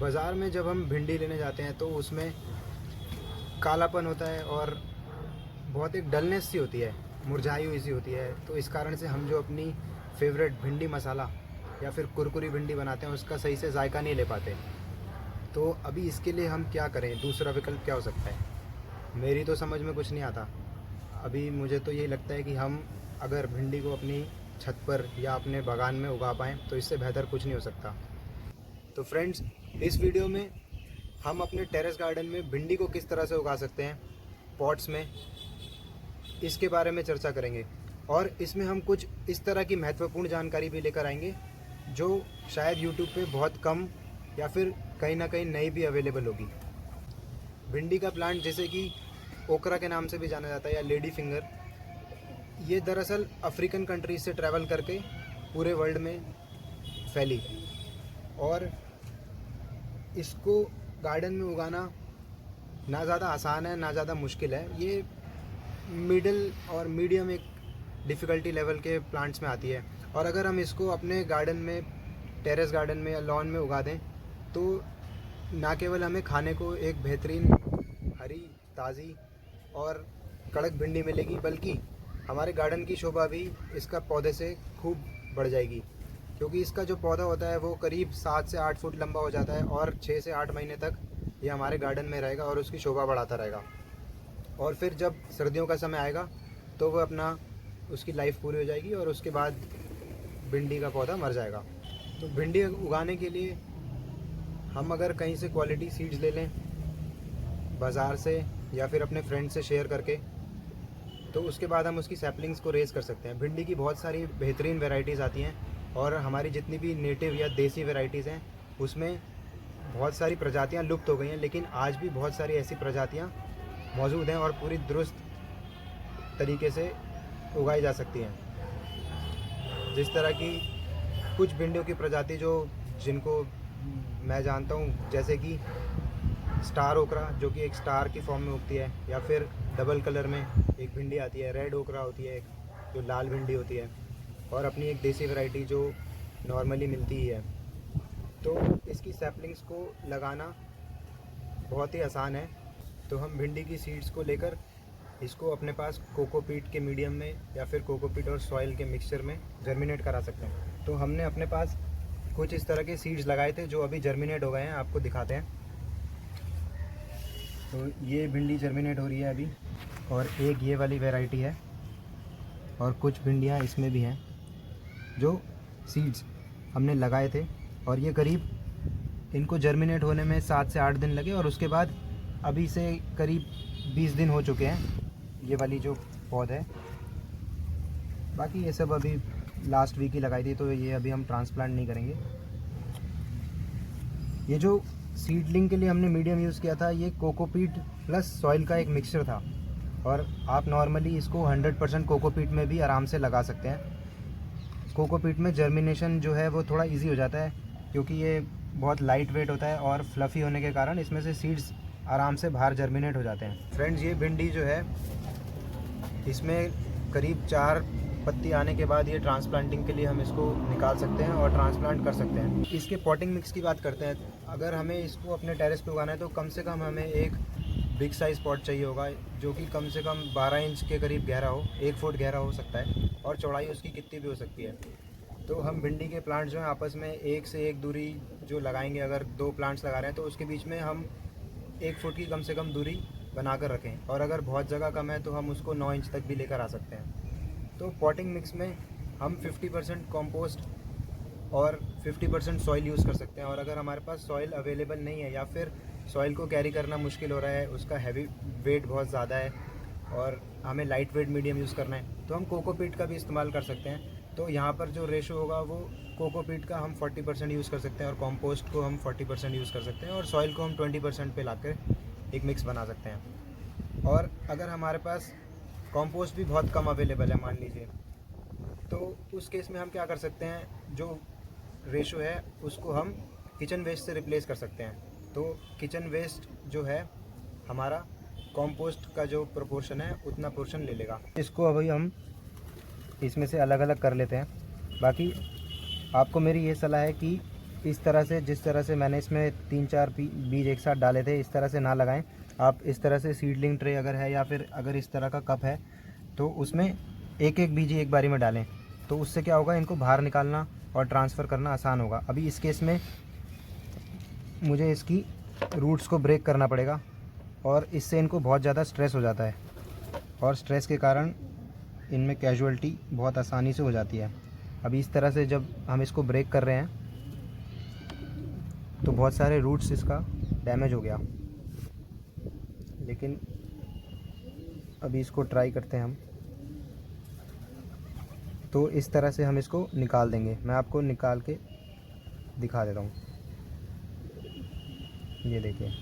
बाज़ार में जब हम भिंडी लेने जाते हैं तो उसमें कालापन होता है और बहुत एक डलनेस सी होती है, मुरझाई हुई सी होती है। तो इस कारण से हम जो अपनी फेवरेट भिंडी मसाला या फिर कुरकुरी भिंडी बनाते हैं उसका सही से जायका नहीं ले पाते। तो अभी इसके लिए हम क्या करें, दूसरा विकल्प क्या हो सकता है? मेरी तो समझ में कुछ नहीं आता। अभी मुझे तो यही लगता है कि हम अगर भिंडी को अपनी छत पर या अपने बागान में उगा पाएँ तो इससे बेहतर कुछ नहीं हो सकता। तो फ्रेंड्स, इस वीडियो में हम अपने टेरेस गार्डन में भिंडी को किस तरह से उगा सकते हैं पॉट्स में, इसके बारे में चर्चा करेंगे। और इसमें हम कुछ इस तरह की महत्वपूर्ण जानकारी भी लेकर आएंगे जो शायद यूट्यूब पे बहुत कम या फिर कहीं ना कहीं नई भी अवेलेबल होगी। भिंडी का प्लांट, जैसे कि ओकरा के नाम से भी जाना जाता है या लेडी फिंगर, ये दरअसल अफ्रीकन कंट्रीज से ट्रैवल करके पूरे वर्ल्ड में फैली। और इसको गार्डन में उगाना ना ज़्यादा आसान है ना ज़्यादा मुश्किल है। ये मिडिल और मीडियम एक डिफ़िकल्टी लेवल के प्लांट्स में आती है। और अगर हम इसको अपने गार्डन में, टेरेस गार्डन में या लॉन में उगा दें तो ना केवल हमें खाने को एक बेहतरीन हरी, ताज़ी और कड़क भिंडी मिलेगी, बल्कि हमारे गार्डन की शोभा भी इसका पौधे से खूब बढ़ जाएगी। क्योंकि इसका जो पौधा होता है वो करीब 7 से 8 फुट लंबा हो जाता है और 6 से 8 महीने तक ये हमारे गार्डन में रहेगा और उसकी शोभा बढ़ाता रहेगा। और फिर जब सर्दियों का समय आएगा तो वो अपना, उसकी लाइफ पूरी हो जाएगी और उसके बाद भिंडी का पौधा मर जाएगा। तो भिंडी उगाने के लिए हम अगर कहीं से क्वालिटी सीड्स ले लें बाज़ार से या फिर अपने फ्रेंड से शेयर करके, तो उसके बाद हम उसकी सैपलिंग्स को रेज़ कर सकते हैं। भिंडी की बहुत सारी बेहतरीन वैरायटीज़ आती हैं और हमारी जितनी भी नेटिव या देसी वैरायटीज़ हैं उसमें बहुत सारी प्रजातियां लुप्त हो गई हैं, लेकिन आज भी बहुत सारी ऐसी प्रजातियां मौजूद हैं और पूरी दुरुस्त तरीके से उगाई जा सकती हैं। जिस तरह की कुछ भिंडियों की प्रजाति जिनको मैं जानता हूँ, जैसे कि स्टार ओकरा, जो कि एक स्टार की फॉर्म में उगती है, या फिर डबल कलर में एक भिंडी आती है, रेड ओकरा होती है एक, जो लाल भिंडी होती है, और अपनी एक देसी वैरायटी जो नॉर्मली मिलती ही है। तो इसकी सैपलिंग्स को लगाना बहुत ही आसान है। तो हम भिंडी की सीड्स को लेकर इसको अपने पास कोकोपीट के मीडियम में या फिर कोकोपीट और सॉइल के मिक्सचर में जर्मिनेट करा सकते हैं। तो हमने अपने पास कुछ इस तरह के सीड्स लगाए थे जो अभी जर्मिनेट हो गए हैं, आपको दिखाते हैं। तो ये भिंडी जर्मिनेट हो रही है अभी, और एक ये वाली वैरायटी है, और कुछ भिंडियाँ इसमें भी हैं जो सीड्स हमने लगाए थे। और ये करीब, इनको जर्मिनेट होने में 7 से 8 दिन लगे और उसके बाद अभी से करीब 20 दिन हो चुके हैं ये वाली जो पौध है। बाकी ये सब अभी लास्ट वीक ही लगाई थी, तो ये अभी हम ट्रांसप्लांट नहीं करेंगे। ये जो सीडलिंग के लिए हमने मीडियम यूज़ किया था, ये कोकोपीट प्लस सॉइल का एक मिक्सचर था, और आप नॉर्मली इसको 100% कोकोपीट में भी आराम से लगा सकते हैं। कोकोपीट में जर्मिनेशन जो है वो थोड़ा इजी हो जाता है, क्योंकि ये बहुत लाइट वेट होता है और फ्लफ़ी होने के कारण इसमें से सीड्स आराम से बाहर जर्मिनेट हो जाते हैं। फ्रेंड्स, ये भिंडी जो है, इसमें करीब 4 पत्ती आने के बाद ये ट्रांसप्लांटिंग के लिए हम इसको निकाल सकते हैं और ट्रांसप्लांट कर सकते हैं। इसके पॉटिंग मिक्स की बात करते हैं। अगर हमें इसको अपने टेरेस पे उगाना है तो कम से कम हमें एक बिग साइज़ पॉट चाहिए होगा, जो कि कम से कम 12 इंच के करीब गहरा हो, 1 फुट गहरा हो सकता है, और चौड़ाई उसकी कितनी भी हो सकती है। तो हम भिंडी के प्लांट्स जो हैं आपस में 1 से 1 दूरी जो लगाएंगे, अगर 2 प्लांट्स लगा रहे हैं तो उसके बीच में हम 1 फुट की कम से कम दूरी बना कर रखें, और अगर बहुत जगह कम है तो हम उसको 9 इंच तक भी लेकर आ सकते हैं। तो पॉटिंग मिक्स में हम 50% कंपोस्ट और 50% सॉइल यूज़ कर सकते हैं। और अगर हमारे पास सॉइल अवेलेबल नहीं है या फिर सॉइल को कैरी करना मुश्किल हो रहा है, उसका हैवी वेट बहुत ज़्यादा है और हमें लाइट वेट मीडियम यूज़ करना है, तो हम कोकोपीट का भी इस्तेमाल कर सकते हैं। तो यहाँ पर जो रेशो होगा वो कोकोपीट का हम 40% यूज़ कर सकते हैं, और कंपोस्ट को हम 40% यूज़ कर सकते हैं, और सॉइल को हम 20% पे लाकर एक मिक्स बना सकते हैं। और अगर हमारे पास कंपोस्ट भी बहुत कम अवेलेबल है मान लीजिए, तो उस केस में हम क्या कर सकते हैं, जो रेशो है उसको हम किचन वेस्ट से रिप्लेस कर सकते हैं। तो किचन वेस्ट जो है हमारा कंपोस्ट का जो प्रोपोर्शन है उतना पोर्शन ले लेगा। इसको अभी हम इसमें से अलग अलग कर लेते हैं। बाकी आपको मेरी ये सलाह है कि इस तरह से, जिस तरह से मैंने इसमें 3-4 बीज एक साथ डाले थे, इस तरह से ना लगाएं। आप इस तरह से सीडलिंग ट्रे अगर है, या फिर अगर इस तरह का कप है, तो उसमें एक एक बीज एक बारी में डालें। तो उससे क्या होगा, इनको बाहर निकालना और ट्रांसफ़र करना आसान होगा। अभी इस केस में मुझे इसकी रूट्स को ब्रेक करना पड़ेगा, और इससे इनको बहुत ज़्यादा स्ट्रेस हो जाता है, और स्ट्रेस के कारण इनमें कैजुअल्टी बहुत आसानी से हो जाती है। अभी इस तरह से जब हम इसको ब्रेक कर रहे हैं तो बहुत सारे रूट्स इसका डैमेज हो गया। लेकिन अभी इसको ट्राई करते हैं हम। तो इस तरह से हम इसको निकाल देंगे। मैं आपको निकाल के दिखा देता हूँ। ये देखिए,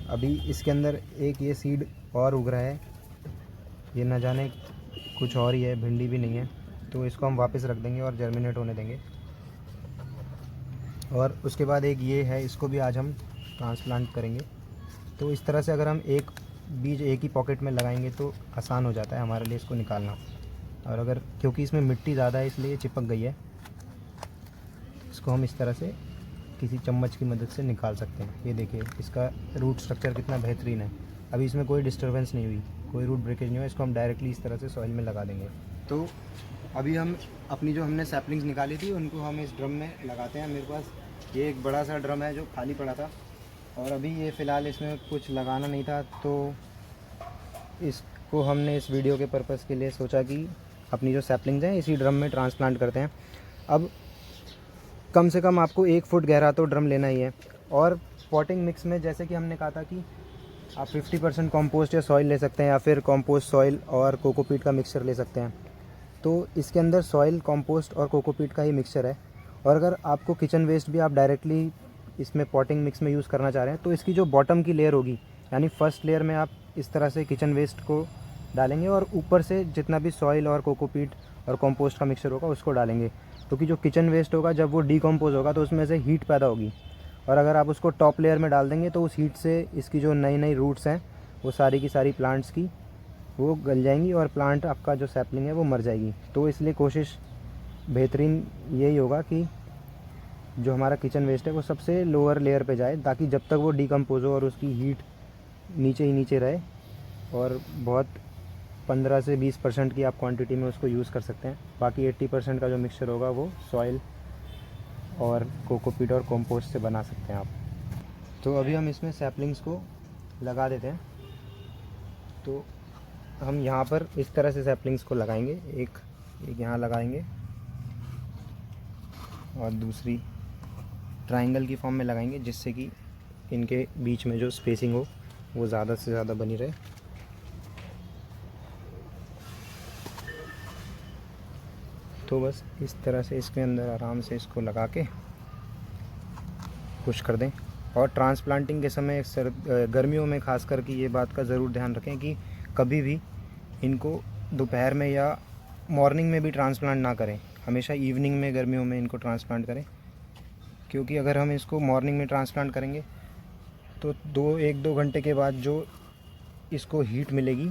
अभी इसके अंदर एक ये सीड और उग रहा है। ये न जाने कुछ और ही है, भिंडी भी नहीं है। तो इसको हम वापस रख देंगे और जर्मिनेट होने देंगे। और उसके बाद एक ये है, इसको भी आज हम ट्रांसप्लांट करेंगे। तो इस तरह से अगर हम एक बीज एक ही पॉकेट में लगाएंगे तो आसान हो जाता है हमारे लिए इसको निकालना। और अगर, क्योंकि इसमें मिट्टी ज़्यादा है इसलिए चिपक गई है, इसको हम इस तरह से किसी चम्मच की मदद से निकाल सकते हैं। ये देखिए, इसका रूट स्ट्रक्चर कितना बेहतरीन है। अभी इसमें कोई डिस्टर्बेंस नहीं हुई, कोई रूट ब्रेकेज नहीं हुआ। इसको हम डायरेक्टली इस तरह से सॉइल में लगा देंगे। तो अभी हम अपनी जो हमने सैपलिंग्स निकाली थी उनको हम इस ड्रम में लगाते हैं। मेरे पास ये एक बड़ा सा ड्रम है जो खाली पड़ा था, और अभी ये फ़िलहाल इसमें कुछ लगाना नहीं था, तो इसको हमने इस वीडियो के पर्पज़ के लिए सोचा कि अपनी जो सैपलिंग्स हैं इसी ड्रम में ट्रांसप्लांट करते हैं। अब कम से कम आपको 1 फुट गहरा तो ड्रम लेना ही है। और पॉटिंग मिक्स में, जैसे कि हमने कहा था कि आप 50% कंपोस्ट या सॉइल ले सकते हैं, या फिर कंपोस्ट, सॉइल और कोकोपीट का मिक्सचर ले सकते हैं। तो इसके अंदर सॉइल, कंपोस्ट और कोकोपीट का ही मिक्सचर है। और अगर आपको किचन वेस्ट भी आप डायरेक्टली इसमें पॉटिंग मिक्स में यूज़ करना चाह रहे हैं, तो इसकी जो बॉटम की लेयर होगी, यानी फर्स्ट लेयर में आप इस तरह से किचन वेस्ट को डालेंगे, और ऊपर से जितना भी सॉइल और कोकोपीट और कंपोस्ट का मिक्सचर होगा उसको डालेंगे। क्योंकि जो किचन वेस्ट होगा जब वो डीकम्पोज होगा तो उसमें से हीट पैदा होगी, और अगर आप उसको टॉप लेयर में डाल देंगे तो उस हीट से इसकी जो नई नई रूट्स हैं वो सारी की सारी प्लांट्स की वो गल जाएंगी, और प्लांट आपका जो सैपलिंग है वो मर जाएगी। तो इसलिए कोशिश बेहतरीन यही होगा कि जो हमारा किचन वेस्ट है वो सबसे लोअर लेयर पे जाए, ताकि जब तक वो डीकम्पोज हो और उसकी हीट नीचे ही नीचे रहे। और बहुत 15 से 20% की आप क्वांटिटी में उसको यूज़ कर सकते हैं। बाकी 80% का जो मिक्सचर होगा वो सॉइल और कोकोपीट और कंपोस्ट से बना सकते हैं आप। तो अभी हम इसमें सैपलिंग्स को लगा देते हैं। तो हम यहाँ पर इस तरह से सैपलिंग्स को लगाएंगे, एक यहाँ लगाएंगे और दूसरी ट्रायंगल की फॉर्म में लगाएंगे, जिससे कि इनके बीच में जो स्पेसिंग हो वो ज़्यादा से ज़्यादा बनी रहे। तो बस इस तरह से इसके अंदर आराम से इसको लगा के पुश कर दें। और ट्रांसप्लांटिंग के समय गर्मियों में खास करके ये बात का ज़रूर ध्यान रखें कि कभी भी इनको दोपहर में या मॉर्निंग में भी ट्रांसप्लांट ना करें। हमेशा इवनिंग में गर्मियों में इनको ट्रांसप्लांट करें, क्योंकि अगर हम इसको मॉर्निंग में ट्रांसप्लांट करेंगे तो 1-2 घंटे के बाद जो इसको हीट मिलेगी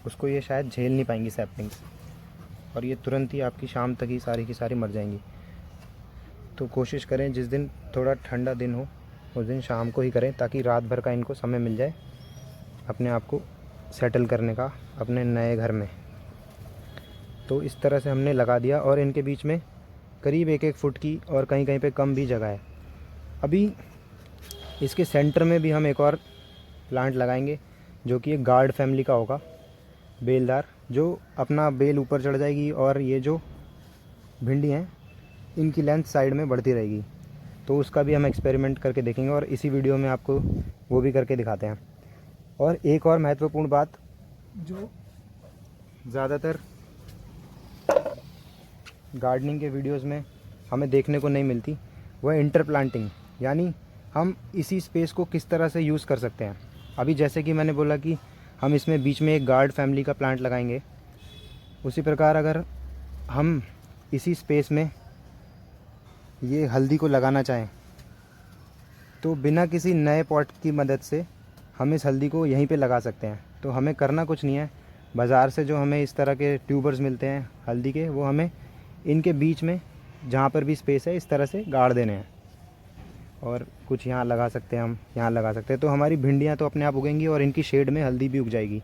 उसको ये शायद झेल नहीं पाएंगी सैपलिंग्स, और ये तुरंत ही आपकी शाम तक ही सारी की सारी मर जाएंगी। तो कोशिश करें जिस दिन थोड़ा ठंडा दिन हो उस दिन शाम को ही करें, ताकि रात भर का इनको समय मिल जाए अपने आप को सेटल करने का अपने नए घर में। तो इस तरह से हमने लगा दिया, और इनके बीच में करीब 1-1 फुट की और कहीं कहीं पे कम भी जगह है। अभी इसके सेंटर में भी हम एक और प्लांट लगाएंगे, जो कि एक गार्ड फैमिली का होगा, बेलदार, जो अपना बेल ऊपर चढ़ जाएगी और ये जो भिंडी हैं इनकी लेंथ साइड में बढ़ती रहेगी। तो उसका भी हम एक्सपेरिमेंट करके देखेंगे, और इसी वीडियो में आपको वो भी करके दिखाते हैं। और एक और महत्वपूर्ण बात जो ज़्यादातर गार्डनिंग के वीडियोस में हमें देखने को नहीं मिलती, वह इंटरप्लांटिंग, यानी हम इसी स्पेस को किस तरह से यूज़ कर सकते हैं। अभी जैसे कि मैंने बोला कि हम इसमें बीच में एक गार्ड फैमिली का प्लांट लगाएंगे, उसी प्रकार अगर हम इसी स्पेस में ये हल्दी को लगाना चाहें तो बिना किसी नए पॉट की मदद से हम इस हल्दी को यहीं पे लगा सकते हैं। तो हमें करना कुछ नहीं है, बाज़ार से जो हमें इस तरह के ट्यूबर्स मिलते हैं हल्दी के, वो हमें इनके बीच में जहाँ पर भी स्पेस है इस तरह से गाड़ देने हैं। और कुछ यहाँ लगा सकते हैं, हम यहाँ लगा सकते हैं। तो हमारी भिंडियाँ तो अपने आप उगेंगी और इनकी शेड में हल्दी भी उग जाएगी,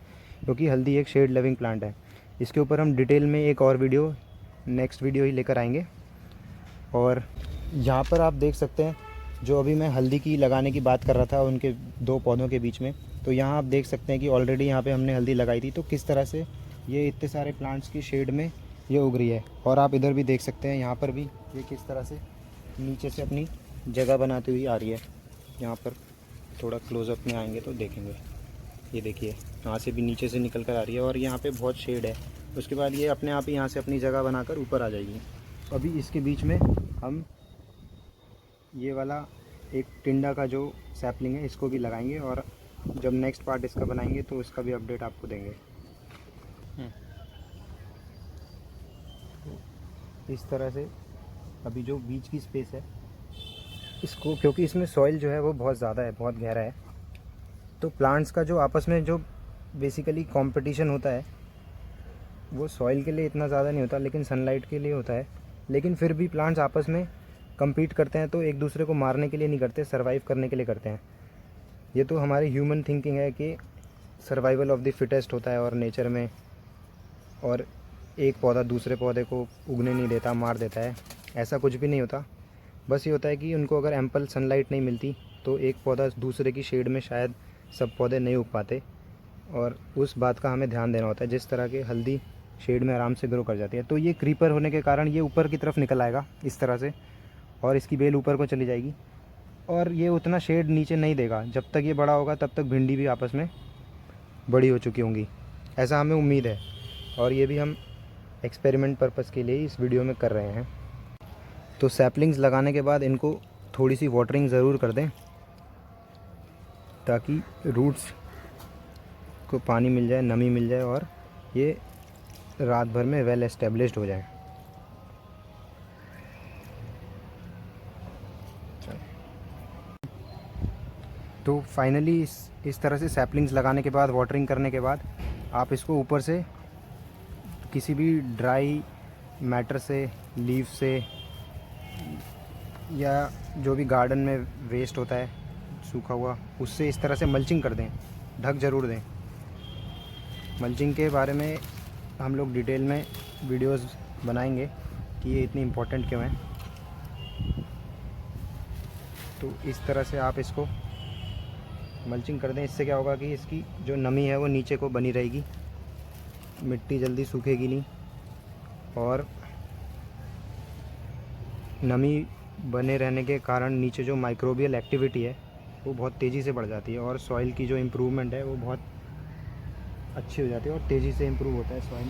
क्योंकि हल्दी एक शेड लविंग प्लांट है। इसके ऊपर हम डिटेल में एक और वीडियो, नेक्स्ट वीडियो ही लेकर आएंगे। और यहाँ पर आप देख सकते हैं, जो अभी मैं हल्दी की लगाने की बात कर रहा था उनके 2 पौधों के बीच में, तो यहाँ आप देख सकते हैं कि ऑलरेडी यहाँ पे हमने हल्दी लगाई थी। तो किस तरह से ये इतने सारे प्लांट्स की शेड में ये उग रही है। और आप इधर भी देख सकते हैं, यहाँ पर भी ये किस तरह से नीचे से अपनी जगह बनाती हुई आ रही है। यहाँ पर थोड़ा क्लोज़अप में आएंगे तो देखेंगे, ये देखिए यहाँ से भी नीचे से निकल कर आ रही है और यहाँ पे बहुत शेड है। उसके बाद ये अपने आप ही यहाँ से अपनी जगह बनाकर ऊपर आ जाएगी। अभी इसके बीच में हम ये वाला एक टिंडा का जो सैपलिंग है इसको भी लगाएंगे, और जब नेक्स्ट पार्ट इसका बनाएंगे तो उसका भी अपडेट आपको देंगे। इस तरह से अभी जो बीच की स्पेस है इसको, क्योंकि इसमें सॉइल जो है वो बहुत ज़्यादा है, बहुत गहरा है, तो प्लांट्स का जो आपस में जो बेसिकली कंपटीशन होता है वो सॉइल के लिए इतना ज़्यादा नहीं होता, लेकिन सनलाइट के लिए होता है। लेकिन फिर भी प्लांट्स आपस में compete करते हैं, तो एक दूसरे को मारने के लिए नहीं करते, सर्वाइव करने के लिए करते हैं। ये तो हमारी ह्यूमन थिंकिंग है कि सर्वाइवल ऑफ द फिटेस्ट होता है और नेचर में, और एक पौधा दूसरे पौधे को उगने नहीं देता, मार देता है, ऐसा कुछ भी नहीं होता। बस ये होता है कि उनको अगर एम्पल सनलाइट नहीं मिलती तो एक पौधा दूसरे की शेड में शायद सब पौधे नहीं उग पाते, और उस बात का हमें ध्यान देना होता है। जिस तरह के हल्दी शेड में आराम से ग्रो कर जाती है, तो ये क्रीपर होने के कारण ये ऊपर की तरफ निकल आएगा इस तरह से, और इसकी बेल ऊपर को चली जाएगी, और ये उतना शेड नीचे नहीं देगा। जब तक ये बड़ा होगा तब तक भिंडी भी आपस में बड़ी हो चुकी होंगी, ऐसा हमें उम्मीद है। और ये भी हम एक्सपेरिमेंट पर्पज़ के लिए इस वीडियो में कर रहे हैं। तो सैपलिंग्स लगाने के बाद इनको थोड़ी सी वाटरिंग ज़रूर कर दें, ताकि रूट्स को पानी मिल जाए, नमी मिल जाए, और ये रात भर में वेल एस्टेब्लिश्ड हो जाए। तो फाइनली इस तरह से सैपलिंग्स लगाने के बाद, वाटरिंग करने के बाद, आप इसको ऊपर से किसी भी ड्राई मैटर से, लीफ से, या जो भी गार्डन में वेस्ट होता है सूखा हुआ, उससे इस तरह से मल्चिंग कर दें, ढक ज़रूर दें। मल्चिंग के बारे में हम लोग डिटेल में वीडियोस बनाएंगे कि ये इतनी इम्पोर्टेंट क्यों है। तो इस तरह से आप इसको मल्चिंग कर दें। इससे क्या होगा कि इसकी जो नमी है वो नीचे को बनी रहेगी, मिट्टी जल्दी सूखेगी नहीं, और नमी बने रहने के कारण नीचे जो माइक्रोबियल एक्टिविटी है वो बहुत तेज़ी से बढ़ जाती है, और सॉइल की जो इम्प्रूवमेंट है वो बहुत अच्छी हो जाती है, और तेज़ी से इम्प्रूव होता है सॉइल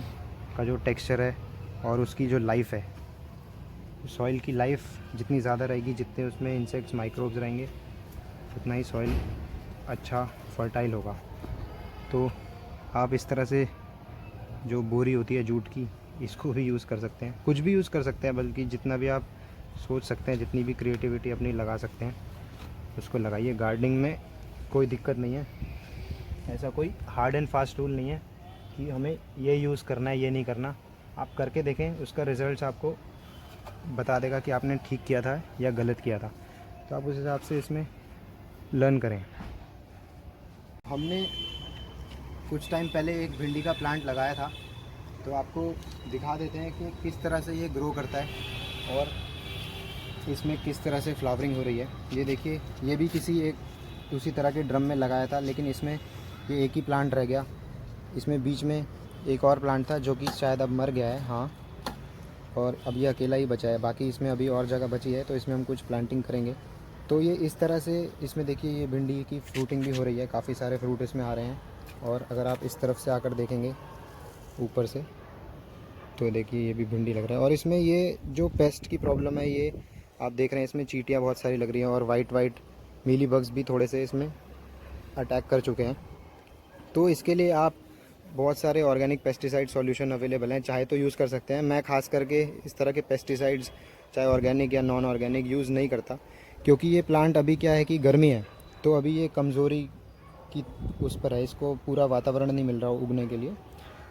का जो टेक्सचर है और उसकी जो लाइफ है। सॉइल की लाइफ जितनी ज़्यादा रहेगी, जितने उसमें इंसेक्ट्स, माइक्रोब्स रहेंगे, उतना ही सॉइल अच्छा फर्टाइल होगा। तो आप इस तरह से जो बोरी होती है जूट की, इसको भी यूज़ कर सकते हैं, कुछ भी यूज़ कर सकते हैं, बल्कि जितना भी आप सोच सकते हैं, जितनी भी क्रिएटिविटी अपनी लगा सकते हैं उसको लगाइए। गार्डनिंग में कोई दिक्कत नहीं है, ऐसा कोई हार्ड एंड फास्ट रूल नहीं है कि हमें ये यूज़ करना है, ये नहीं करना। आप करके देखें, उसका रिज़ल्ट आपको बता देगा कि आपने ठीक किया था या गलत किया था। तो आप उस हिसाब से इसमें लर्न करें। हमने कुछ टाइम पहले एक भिंडी का प्लांट लगाया था, तो आपको दिखा देते हैं कि किस तरह से ये ग्रो करता है और इसमें किस तरह से फ्लावरिंग हो रही है। ये देखिए, ये भी किसी एक उसी तरह के ड्रम में लगाया था, लेकिन इसमें ये एक ही प्लांट रह गया। इसमें बीच में एक और प्लांट था जो कि शायद अब मर गया है, हाँ, और अब ये अकेला ही बचा है। बाकी इसमें अभी और जगह बची है, तो इसमें हम कुछ प्लांटिंग करेंगे। तो ये इस तरह से इसमें देखिए, ये भिंडी की फ्रूटिंग भी हो रही है, काफ़ी सारे फ्रूट इसमें आ रहे हैं। और अगर आप इस तरफ से आकर देखेंगे ऊपर से, तो देखिए ये भी भिंडी लग रहा है। और इसमें ये जो पेस्ट की प्रॉब्लम है, ये आप देख रहे हैं, इसमें चींटियाँ बहुत सारी लग रही हैं, और वाइट मीली बग्स भी थोड़े से इसमें अटैक कर चुके हैं। तो इसके लिए आप बहुत सारे ऑर्गेनिक पेस्टिसाइड सॉल्यूशन अवेलेबल हैं, चाहे तो यूज़ कर सकते हैं। मैं ख़ास करके इस तरह के पेस्टिसाइड्स, चाहे ऑर्गेनिक या नॉन ऑर्गेनिक, यूज़ नहीं करता, क्योंकि ये प्लांट अभी क्या है कि गर्मी है, तो अभी ये कमज़ोरी की उस पर है, इसको पूरा वातावरण नहीं मिल रहा उगने के लिए।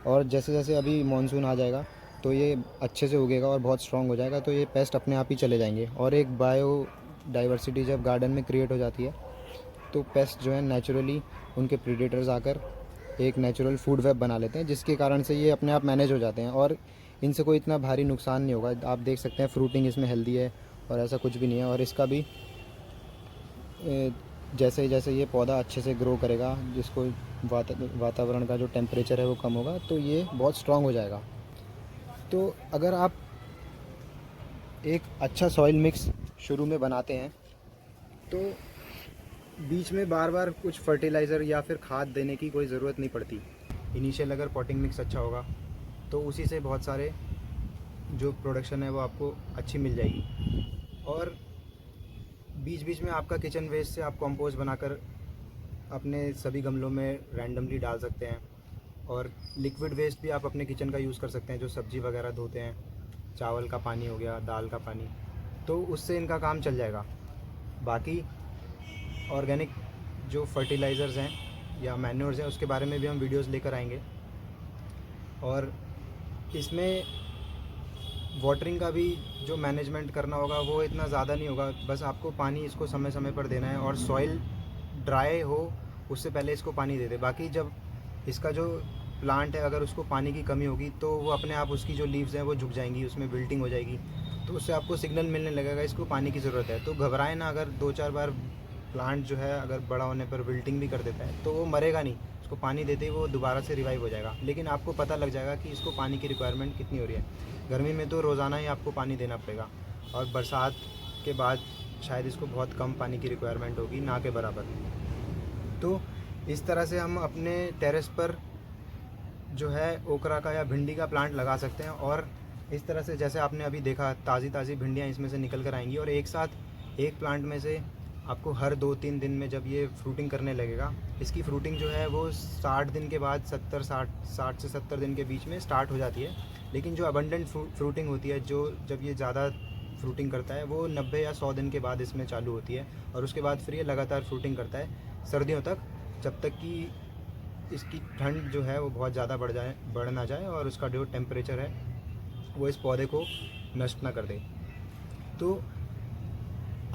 और जैसे जैसे अभी मानसून आ जाएगा तो ये अच्छे से उगेगा और बहुत स्ट्रॉन्ग हो जाएगा, तो ये पेस्ट अपने आप ही चले जाएंगे। और एक डाइवर्सिटी जब गार्डन में क्रिएट हो जाती है तो पेस्ट जो है नेचुरली उनके प्रीडेटर्स आकर एक नेचुरल फूड वेब बना लेते हैं, जिसके कारण से ये अपने आप मैनेज हो जाते हैं और इनसे कोई इतना भारी नुकसान नहीं होगा। आप देख सकते हैं फ्रूटिंग इसमें हेल्दी है और ऐसा कुछ भी नहीं है। और इसका भी जैसे जैसे ये पौधा अच्छे से ग्रो करेगा, जिसको वातावरण का जो टेम्परेचर है वो कम होगा, तो ये बहुत स्ट्रॉन्ग हो जाएगा। तो अगर आप एक अच्छा सॉइल मिक्स शुरू में बनाते हैं तो बीच में बार बार कुछ फर्टिलाइज़र या फिर खाद देने की कोई ज़रूरत नहीं पड़ती। इनिशियल अगर पॉटिंग मिक्स अच्छा होगा तो उसी से बहुत सारे जो प्रोडक्शन है वो आपको अच्छी मिल जाएगी। और बीच बीच में आपका किचन वेस्ट से आप कंपोस्ट बनाकर अपने सभी गमलों में रैंडमली डाल सकते हैं। और लिक्विड वेस्ट भी आप अपने किचन का यूज़ कर सकते हैं, जो सब्ज़ी वगैरह धोते हैं, चावल का पानी हो गया, दाल का पानी, तो उससे इनका काम चल जाएगा। बाकी ऑर्गेनिक जो फर्टिलाइज़र्स हैं या मैन्योर्स हैं उसके बारे में भी हम वीडियोस लेकर आएंगे। और इसमें वाटरिंग का भी जो मैनेजमेंट करना होगा वो इतना ज़्यादा नहीं होगा, बस आपको पानी इसको समय समय पर देना है और सॉइल ड्राई हो उससे पहले इसको पानी दे दे। बाकी जब इसका जो प्लांट है अगर उसको पानी की कमी होगी तो वो अपने आप उसकी जो लीव्स हैं वो झुक जाएंगी, उसमें विल्टिंग हो जाएगी, तो उससे आपको सिग्नल मिलने लगेगा इसको पानी की ज़रूरत है। तो घबराएं ना, अगर 2-4 बार प्लांट जो है अगर बड़ा होने पर विल्टिंग भी कर देता है तो वो मरेगा नहीं, उसको पानी देते ही वो दोबारा से रिवाइव हो जाएगा। लेकिन आपको पता लग जाएगा कि इसको पानी की रिक्वायरमेंट कितनी हो रही है। गर्मी में तो रोज़ाना ही आपको पानी देना पड़ेगा और बरसात के बाद शायद इसको बहुत कम पानी की रिक्वायरमेंट होगी, ना के बराबर। तो इस तरह से हम अपने टेरेस पर जो है ओकरा का या भिंडी का प्लांट लगा सकते हैं। और इस तरह से जैसे आपने अभी देखा ताज़ी ताज़ी भिंडियाँ इसमें से निकल कर आएंगी और एक साथ एक प्लांट में से आपको हर 2-3 दिन में जब ये फ्रूटिंग करने लगेगा, इसकी फ्रूटिंग जो है वो 60 दिन के बाद 60 से 70 दिन के बीच में स्टार्ट हो जाती है। लेकिन जो अबंडेंट फ्रूटिंग होती है, जो जब ये ज़्यादा फ्रूटिंग करता है, वो 90 या 100 दिन के बाद इसमें चालू होती है और उसके बाद फिर ये लगातार फ्रूटिंग करता है सर्दियों तक, जब तक कि इसकी ठंड जो है वो बहुत ज़्यादा बढ़ ना जाए और उसका जो टेम्परेचर है वो इस पौधे को नष्ट ना कर दे। तो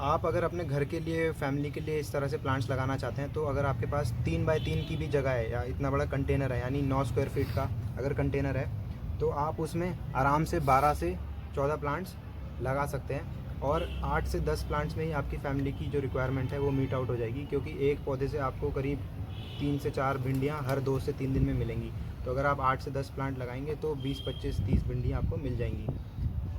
आप अगर अपने घर के लिए, फैमिली के लिए इस तरह से प्लांट्स लगाना चाहते हैं, तो अगर आपके पास 3x3 की भी जगह है या इतना बड़ा कंटेनर है, यानी 9 स्क्वायर फीट का अगर कंटेनर है, तो आप उसमें आराम से 12 से 14 प्लांट्स लगा सकते हैं और 8 से 10 प्लांट्स में ही आपकी फैमिली की जो रिक्वायरमेंट है वो मीट आउट हो जाएगी। क्योंकि एक पौधे से आपको करीब 3 से 4 भिंडियाँ हर 2 से 3 दिन में मिलेंगी। तो अगर आप 8 से 10 प्लांट लगाएंगे तो 20, 25, 30 भिंडियाँ आपको मिल जाएंगी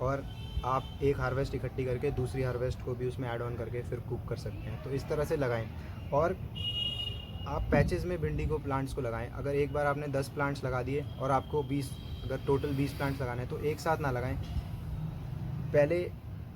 और आप एक हार्वेस्ट इकट्ठी करके दूसरी हार्वेस्ट को भी उसमें ऐड ऑन करके फिर कुक कर सकते हैं। तो इस तरह से लगाएं और आप पैचेस में भिंडी को प्लांट्स को लगाएं। अगर एक बार आपने 10 प्लांट्स लगा दिए और आपको 20, अगर टोटल 20 प्लांट्स लगाने हैं तो एक साथ ना लगाएं। पहले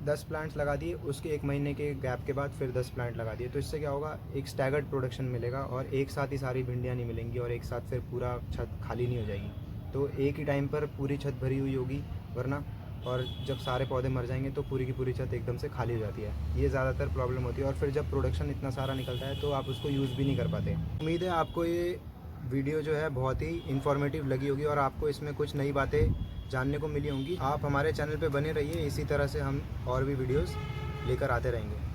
10 प्लांट्स लगा दिए, उसके 1 महीने के गैप के बाद फिर 10 प्लांट लगा दिए, तो इससे क्या होगा, एक स्टैगर्ड प्रोडक्शन मिलेगा और एक साथ ही सारी भिंडियाँ नहीं मिलेंगी और एक साथ फिर पूरा छत खाली नहीं हो जाएगी। तो एक ही टाइम पर पूरी छत भरी हुई होगी, वरना और जब सारे पौधे मर जाएंगे तो पूरी की पूरी छत एकदम से खाली हो जाती है। ये ज़्यादातर प्रॉब्लम होती है और फिर जब प्रोडक्शन इतना सारा निकलता है तो आप उसको यूज़ भी नहीं कर पाते। उम्मीद है आपको ये वीडियो जो है बहुत ही इन्फॉर्मेटिव लगी होगी और आपको इसमें कुछ नई बातें जानने को मिली होंगी। आप हमारे चैनल पे बने रहिए, इसी तरह से हम और भी वीडियोस लेकर आते रहेंगे।